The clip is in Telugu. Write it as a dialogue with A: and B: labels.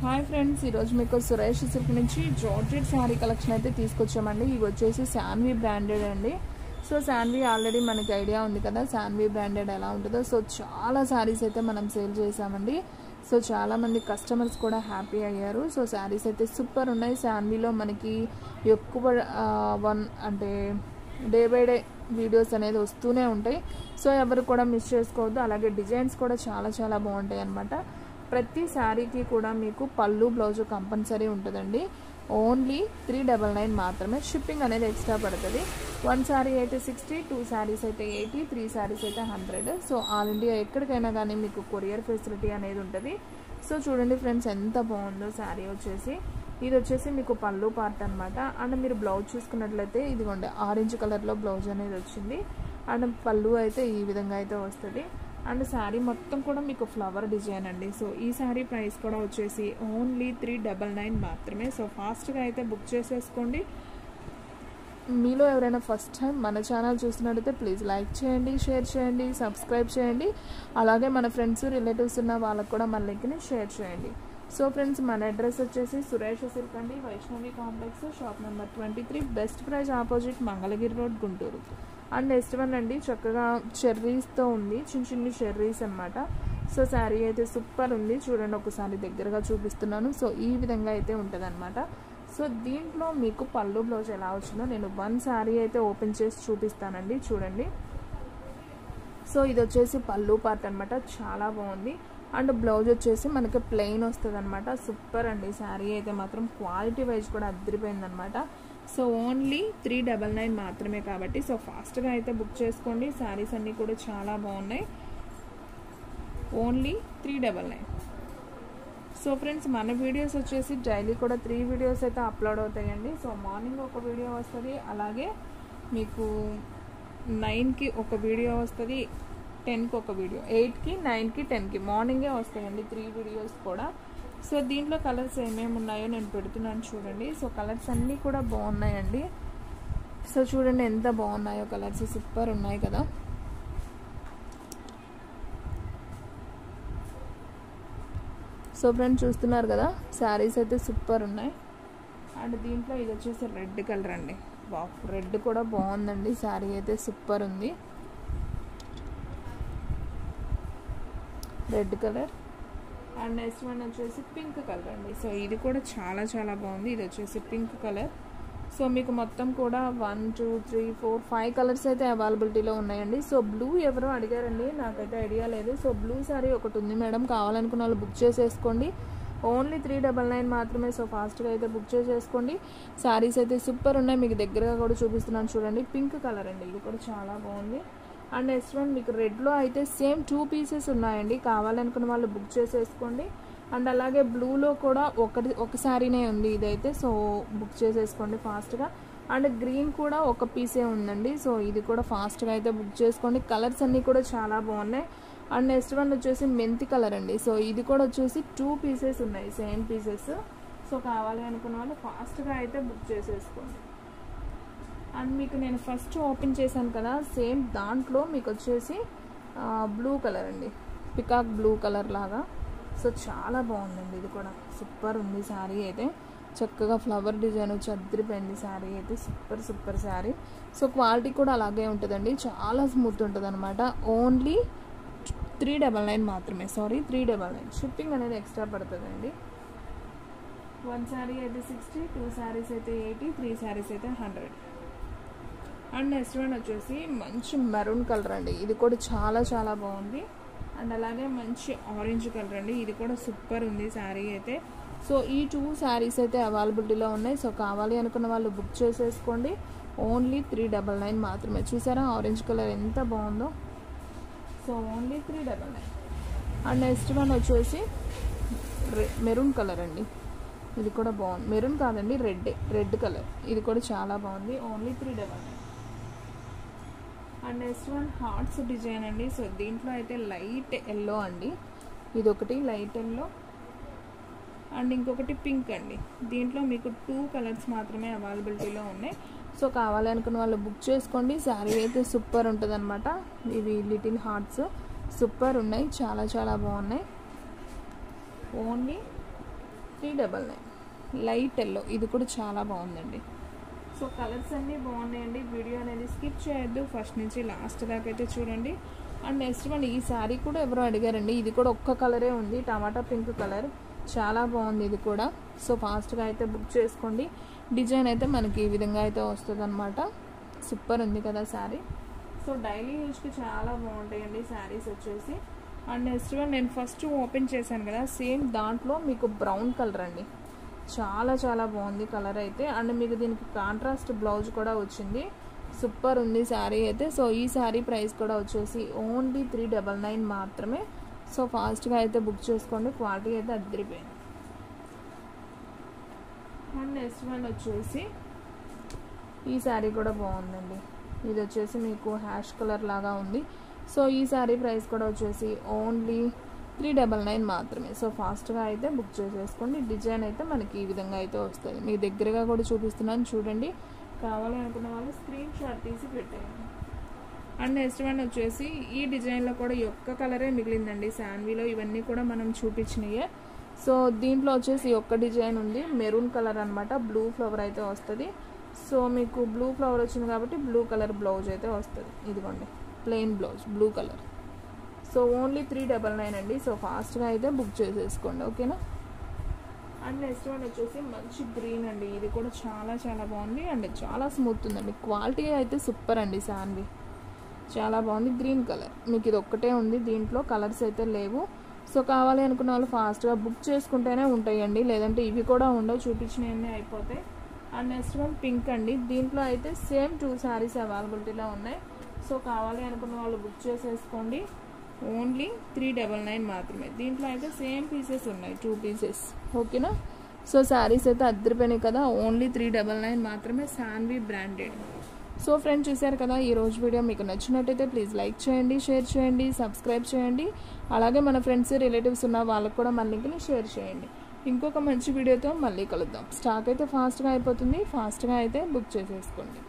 A: హాయ్ ఫ్రెండ్స్, ఈరోజు మీకు సురేష్ సిల్క్ నుంచి జార్జెట్ శారీ కలెక్షన్ అయితే తీసుకొచ్చామండి. ఇవి వచ్చేసి శాన్వి బ్రాండెడ్ అండి. సో శాన్వి ఆల్రెడీ మనకి ఐడియా ఉంది కదా, శాన్వి బ్రాండెడ్ ఎలా ఉంటుందో. సో చాలా శారీస్ అయితే మనం సేల్ చేసామండి. సో చాలామంది కస్టమర్స్ కూడా హ్యాపీ అయ్యారు. సో శారీస్ అయితే సూపర్ ఉన్నాయి. శాన్విలో మనకి ఎక్కువ అంటే డే బై డే వీడియోస్ అనేది వస్తూనే ఉంటాయి. సో ఎవరు కూడా మిస్ చేసుకోవద్దు. అలాగే డిజైన్స్ కూడా చాలా చాలా బాగుంటాయి అన్నమాట. ప్రతి శారీకి కూడా మీకు పళ్ళు బ్లౌజ్ కంపల్సరీ ఉంటుందండి. ఓన్లీ 399 మాత్రమే. షిప్పింగ్ అనేది ఎక్స్ట్రా పడుతుంది. 1 శారీ అయితే 60, 2 శారీస్ అయితే 80, 3 శారీస్ అయితే 100. సో ఆల్ ఇండియా ఎక్కడికైనా కానీ మీకు కొరియర్ ఫెసిలిటీ అనేది ఉంటుంది. సో చూడండి ఫ్రెండ్స్, ఎంత బాగుందో శారీ వచ్చేసి. ఇది వచ్చేసి మీకు పళ్ళు పార్ట్ అనమాట. అండ్ మీరు బ్లౌజ్ చూసుకున్నట్లయితే ఇదిగోండి ఆరెంజ్ కలర్లో బ్లౌజ్ అనేది వచ్చింది. అండ్ పళ్ళు అయితే ఈ విధంగా అయితే వస్తుంది. అండ్ శారీ మొత్తం కూడా మీకు ఫ్లవర్ డిజైన్ అండి. సో ఈ శారీ ప్రైస్ కూడా వచ్చేసి ఓన్లీ 399 మాత్రమే. సో ఫాస్ట్గా అయితే బుక్ చేసేసుకోండి. మీలో ఎవరైనా ఫస్ట్ టైం మన ఛానల్ చూస్తున్నట్టయితే ప్లీజ్ లైక్ చేయండి, షేర్ చేయండి, సబ్స్క్రైబ్ చేయండి. అలాగే మన ఫ్రెండ్స్ రిలేటివ్స్ ఉన్న వాళ్ళకు కూడా మన లింక్ని షేర్ చేయండి. సో ఫ్రెండ్స్, మన అడ్రస్ వచ్చేసి సురేష్ సిల్క్ అండి, Vaishnavi complex, shop number 23, best praise opposite, Mangalagiri road, Guntur. And next one అండి, చక్కగా చెర్రీస్తో ఉంది, చిన్న చిన్న చెర్రీస్ అనమాట. సో శారీ అయితే సూపర్ ఉంది. చూడండి, ఒకసారి దగ్గరగా చూపిస్తున్నాను. సో ఈ విధంగా అయితే ఉంటుంది అనమాట. సో దీంట్లో మీకు పళ్ళు బ్లౌజ్ ఎలా వచ్చిందో నేను 1 శారీ అయితే ఓపెన్ చేసి చూపిస్తానండి. చూడండి, సో ఇది వచ్చేసి పళ్ళు పార్ట్ అనమాట. చాలా బాగుంది. అండ్ బ్లౌజ్ వచ్చేసి మనకి ప్లెయిన్ వస్తుంది అనమాట. సూపర్ అండి. శారీ అయితే మాత్రం క్వాలిటీ వైజ్ కూడా అదిరిపోయింది అనమాట. సో ఓన్లీ 399 మాత్రమే కాబట్టి సో ఫాస్ట్గా అయితే బుక్ చేసుకోండి. శారీస్ అన్నీ కూడా చాలా బాగున్నాయి. ఓన్లీ 399. సో ఫ్రెండ్స్, మన వీడియోస్ వచ్చేసి డైలీ కూడా 3 వీడియోస్ అయితే అప్లోడ్ అవుతాయండి. సో మార్నింగ్ ఒక వీడియో వస్తుంది, అలాగే మీకు 9కి ఒక వీడియో వస్తుంది, 10కి ఒక వీడియో, 8కి 9కి 10కి మార్నింగే వస్తాయండి 3 వీడియోస్ కూడా. సో దీంట్లో కలర్స్ ఏమేమి ఉన్నాయో నేను పెడుతున్నాను చూడండి. సో కలర్స్ అన్నీ కూడా బాగున్నాయండి. సో చూడండి ఎంత బాగున్నాయో కలర్స్, సూపర్ ఉన్నాయి కదా. సో ఫ్రెండ్స్, చూస్తున్నారు కదా, శారీస్ అయితే సూపర్ ఉన్నాయి. అండ్ దీంట్లో ఇది వచ్చేసి రెడ్ కలర్ అండి. రెడ్ కూడా బాగుందండి. శారీ అయితే సూపర్ ఉంది. Red colour. And next one వచ్చేసి పింక్ కలర్ అండి. సో ఇది కూడా చాలా చాలా బాగుంది. ఇది వచ్చేసి పింక్ కలర్. సో మీకు మొత్తం కూడా 1 2 3 4 5 కలర్స్ అయితే అవైలబిలిటీలో ఉన్నాయండి. సో బ్లూ ఎవరో అడిగారండి, నాకైతే ఐడియా లేదు. సో బ్లూ శారీ ఒకటి ఉంది మేడం, కావాలనుకున్న వాళ్ళు బుక్ చేసేసుకోండి. ఓన్లీ 399 మాత్రమే. సో ఫాస్ట్గా అయితే బుక్ చేసేసుకోండి. శారీస్ అయితే సూపర్ ఉన్నాయి. మీకు దగ్గరగా కూడా చూపిస్తున్నాను చూడండి. పింక్ కలర్ అండి, ఇది కూడా చాలా బాగుంది. అండ్ నెక్స్ట్ వన్ మీకు రెడ్లో అయితే సేమ్ 2 పీసెస్ ఉన్నాయండి, కావాలనుకున్న వాళ్ళు బుక్ చేసేసుకోండి. అండ్ అలాగే బ్లూలో కూడా ఒక శారీనే ఉంది ఇదైతే. సో బుక్ చేసేసుకోండి ఫాస్ట్గా. అండ్ గ్రీన్ కూడా ఒక పీసే ఉందండి. సో ఇది కూడా ఫాస్ట్గా అయితే బుక్ చేసుకోండి. కలర్స్ అన్నీ కూడా చాలా బాగున్నాయి. అండ్ నెక్స్ట్ వన్ వచ్చేసి మెంతి కలర్ అండి. సో ఇది కూడా వచ్చేసి 2 పీసెస్ ఉన్నాయి, సేమ్ పీసెస్. సో కావాలి అనుకున్న వాళ్ళు ఫాస్ట్గా అయితే బుక్ చేసేసుకోండి. అండ్ మీకు నేను ఫస్ట్ ఓపెన్ చేశాను కదా, సేమ్ దాంట్లో మీకు వచ్చేసి బ్లూ కలర్ అండి, పికాక్ బ్లూ కలర్ లాగా. సో చాలా బాగుందండి. ఇది కూడా సూపర్ ఉంది. శారీ అయితే చక్కగా ఫ్లవర్ డిజైన్ వచ్చి అద్దరిపోయింది. శారీ అయితే super super sari. So quality కూడా అలాగే ఉంటుందండి, చాలా స్మూత్ ఉంటుంది అనమాట. ఓన్లీ 399 మాత్రమే. సారీ 399. షిప్పింగ్ అనేది ఎక్స్ట్రా పడుతుందండి. 1 శారీ అయితే 60, 2 శారీస్ అయితే 80, 3 శారీస్ అయితే 100. అండ్ నెక్స్ట్ వన్ వచ్చేసి మంచి మెరూన్ కలర్ అండి. ఇది కూడా చాలా చాలా బాగుంది. అండ్ అలాగే మంచి ఆరెంజ్ కలర్ అండి. ఇది కూడా సూపర్ ఉంది శారీ అయితే. సో ఈ 2 శారీస్ అయితే అవైలబిలిటీలో ఉన్నాయి. సో కావాలి అనుకున్న వాళ్ళు బుక్ చేసేసుకోండి. ఓన్లీ 399 మాత్రమే. చూసారా ఆరెంజ్ కలర్ ఎంత బాగుందో. So only 399. And next one వచ్చేసి మెరూన్ కలర్ అండి. ఇది కూడా బాగుంది. మెరూన్ కాదండి, రెడ్ కలర్. ఇది కూడా చాలా బాగుంది. Only 399. And next one hearts design అండి. సో దీంట్లో అయితే లైట్ ఎల్లో అండి. ఇది ఒకటి లైట్ ఎల్లో అండ్ ఇంకొకటి పింక్ అండి. దీంట్లో మీకు 2 కలర్స్ మాత్రమే అవైలబిలిటీలో ఉన్నాయి. సో కావాలి అనుకున్న వాళ్ళు బుక్ చేసుకోండి. శారీ అయితే సూపర్ ఉంటుంది అనమాట. ఇవి లిటిల్ హార్ట్స్ సూపర్ ఉన్నాయి, చాలా చాలా బాగున్నాయి. ఓన్లీ 399 లైట్ ఎల్లో, ఇది కూడా చాలా బాగుందండి. సో కలర్స్ అన్నీ బాగున్నాయండి. వీడియో అనేది స్కిప్ చేయొద్దు, ఫస్ట్ నుంచి లాస్ట్ దాకా అయితే చూడండి. అండ్ నెక్స్ట్ వన్, ఈ శారీ కూడా ఎవరో అడిగారండి. ఇది కూడా ఒక్క కలరే ఉంది, టమాటా పింక్ కలర్, చాలా బాగుంది ఇది కూడా. సో ఫాస్ట్గా అయితే బుక్ చేసుకోండి. డిజైన్ అయితే మనకి ఈ విధంగా అయితే వస్తుంది అనమాట. సూపర్ ఉంది కదా శారీ. సో డైలీ యూజ్కి చాలా బాగుంటాయండి శారీస్ వచ్చేసి. అండ్ నెక్స్ట్ వన్, నేను ఫస్ట్ ఓపెన్ చేశాను కదా, సేమ్ దాంట్లో మీకు బ్రౌన్ కలర్ అండి, చాలా చాలా బాగుంది కలర్ అయితే. అండ్ మీకు దీనికి కాంట్రాస్ట్ బ్లౌజ్ కూడా వచ్చింది. సూపర్ ఉంది శారీ అయితే. సో ఈ శారీ ప్రైస్ కూడా వచ్చేసి ఓన్లీ 399 మాత్రమే. సో ఫాస్ట్గా అయితే బుక్ చేసుకోండి, క్వాలిటీ అయితే అద్దరిపోయింది. అండ్ నెక్స్ట్ వన్ వచ్చేసి ఈ శారీ కూడా బాగుందండి. ఇది వచ్చేసి మీకు హ్యాష్ కలర్ లాగా ఉంది. సో ఈ శారీ ప్రైస్ కూడా వచ్చేసి ఓన్లీ 399 మాత్రమే. సో ఫాస్ట్గా అయితే బుక్ చేసేసుకోండి. డిజైన్ అయితే మనకి ఈ విధంగా అయితే వస్తుంది. మీకు దగ్గరగా కూడా చూపిస్తున్నాను చూడండి. కావాలి అనుకున్న వాళ్ళు స్క్రీన్ షాట్ తీసి పెట్టేయండి. అండ్ నెక్స్ట్ వన్ వచ్చేసి ఈ డిజైన్లో కూడా ఈ ఒక్క కలరే మిగిలిందండి శాన్వీలో. ఇవన్నీ కూడా మనం చూపించినాయే. సో దీంట్లో వచ్చేసి ఒక్క డిజైన్ ఉంది, మెరూన్ కలర్ అనమాట. బ్లూ ఫ్లవర్ అయితే వస్తుంది. సో మీకు బ్లూ ఫ్లవర్ వచ్చింది కాబట్టి బ్లూ కలర్ బ్లౌజ్ అయితే వస్తుంది. ఇదిగోండి plain blouse blue colour. So only 399 అండి. సో ఫాస్ట్గా అయితే బుక్ చేసేసుకోండి, ఓకేనా. అండ్ నెక్స్ట్ వన్ వచ్చేసి మంచి గ్రీన్ అండి. ఇది కూడా చాలా చాలా బాగుంది అండ్ చాలా స్మూత్ ఉందండి. క్వాలిటీ అయితే సూపర్ అండి. శాన్వీ చాలా బాగుంది. గ్రీన్ కలర్ మీకు ఇది ఒక్కటే ఉంది, దీంట్లో కలర్స్ అయితే లేవు. సో కావాలి అనుకున్న వాళ్ళు ఫాస్ట్గా బుక్ చేసుకుంటేనే ఉంటాయండి, లేదంటే ఇవి కూడా ఉండవు, చూపించినవన్నీ అయిపోతాయి. అండ్ నెక్స్ట్ వన్ పింక్ అండి. దీంట్లో అయితే సేమ్ 2 శారీస్ అవైలబిలిటీలో ఉన్నాయి. సో కావాలి అనుకున్న వాళ్ళు బుక్ చేసేసుకోండి. ఓన్లీ 399 మాత్రమే. దీంట్లో అయితే సేమ్ పీసెస్ ఉన్నాయి, 2 పీసెస్, ఓకేనా. సో శారీస్ అయితే అద్దరిపోయినాయి కదా, ఓన్లీ 399 మాత్రమే, శాన్వీ బ్రాండెడ్. సో ఫ్రెండ్స్ చూశారు కదా, ఈరోజు వీడియో మీకు నచ్చినట్టయితే ప్లీజ్ లైక్ చేయండి, షేర్ చేయండి, సబ్స్క్రైబ్ చేయండి. అలాగే మన ఫ్రెండ్స్ రిలేటివ్స్ ఉన్న వాళ్ళకు కూడా మన లింక్ని షేర్ చేయండి. ఇంకొక మంచి వీడియోతో మళ్ళీ కలుద్దాం. స్టాక్ అయితే ఫాస్ట్గా అయిపోతుంది, ఫాస్ట్గా అయితే బుక్ చేసేసుకోండి.